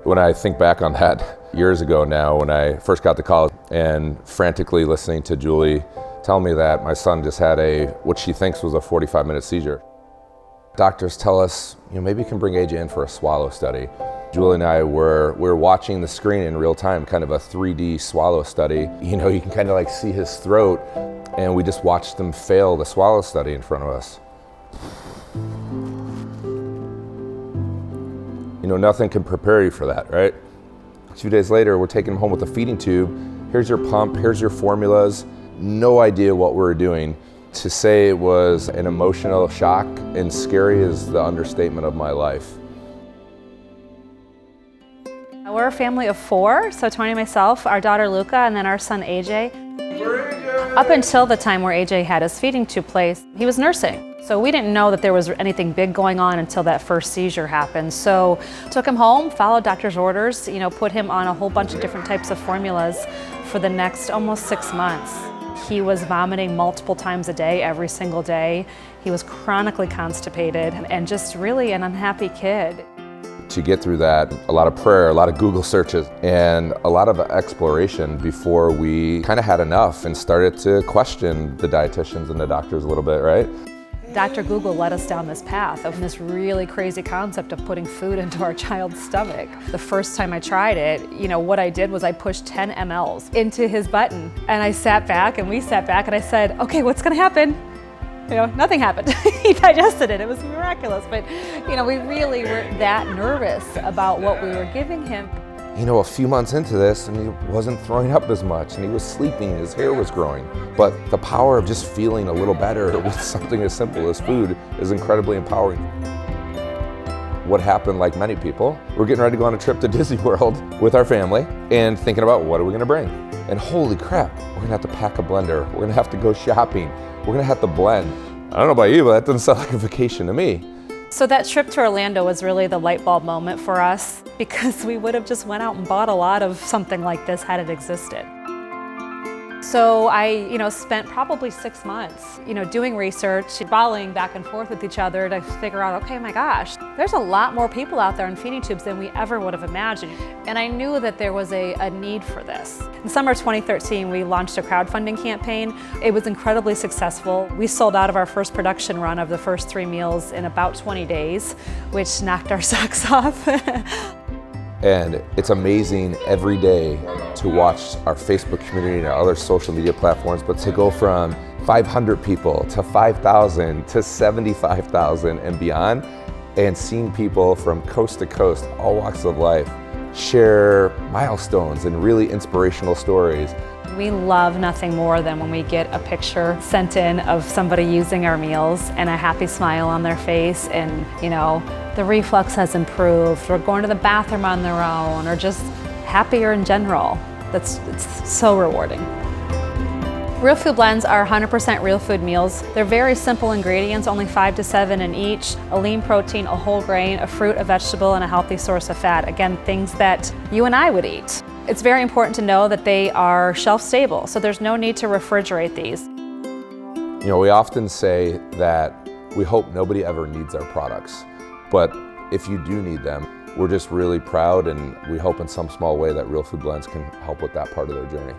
When I think back on that years ago now, when I first got to college and frantically listening to Julie tell me that my son just had what she thinks was a 45-minute seizure. Doctors tell us, maybe you can bring AJ in for a swallow study. Julie and I were watching the screen in real time, kind of a 3D swallow study. You can kind of like see his throat, and we just watched them fail the swallow study in front of us. Nothing can prepare you for that, right? A few days later, we're taking him home with a feeding tube. Here's your pump, here's your formulas. No idea what we were doing. To say it was an emotional shock and scary is the understatement of my life. We're a family of 4, so Tony and myself, our daughter Luca, and then our son AJ. Up until the time where AJ had his feeding tube placed, he was nursing. So we didn't know that there was anything big going on until that first seizure happened. So took him home, followed doctor's orders, put him on a whole bunch of different types of formulas for the next almost 6 months. He was vomiting multiple times a day, every single day. He was chronically constipated and just really an unhappy kid. To get through that, a lot of prayer, a lot of Google searches, and a lot of exploration before we kind of had enough and started to question the dietitians and the doctors a little bit, right? Dr. Google led us down this path of this really crazy concept of putting food into our child's stomach. The first time I tried it, what I did was I pushed 10 mLs into his button, and I sat back and we sat back and I said, okay, what's gonna happen? Nothing happened. He digested it. It was miraculous. But, we really were that nervous about what we were giving him. A few months into this, and he wasn't throwing up as much, and he was sleeping, his hair was growing. But the power of just feeling a little better with something as simple as food is incredibly empowering. What happened, like many people, we're getting ready to go on a trip to Disney World with our family and thinking about what are we gonna bring? And holy crap, we're gonna have to pack a blender, we're gonna have to go shopping, we're gonna have to blend. I don't know about you, but that doesn't sound like a vacation to me. So that trip to Orlando was really the light bulb moment for us, because we would have just went out and bought a lot of something like this had it existed. So I, spent probably 6 months, doing research, volleying back and forth with each other to figure out, okay, my gosh, there's a lot more people out there in feeding tubes than we ever would have imagined. And I knew that there was a need for this. In summer 2013, we launched a crowdfunding campaign. It was incredibly successful. We sold out of our first production run of the first 3 meals in about 20 days, which knocked our socks off. And it's amazing every day to watch our Facebook community and our other social media platforms, but to go from 500 people to 5,000 to 75,000 and beyond, and seeing people from coast to coast, all walks of life, share milestones and really inspirational stories. We love nothing more than when we get a picture sent in of somebody using our meals and a happy smile on their face, and the reflux has improved, or going to the bathroom on their own, or just happier in general. It's so rewarding. Real Food Blends are 100% real food meals. They're very simple ingredients, only 5 to 7 in each, a lean protein, a whole grain, a fruit, a vegetable, and a healthy source of fat. Again, things that you and I would eat. It's very important to know that they are shelf stable, so there's no need to refrigerate these. We often say that we hope nobody ever needs our products, but if you do need them, we're just really proud, and we hope in some small way that Real Food Blends can help with that part of their journey.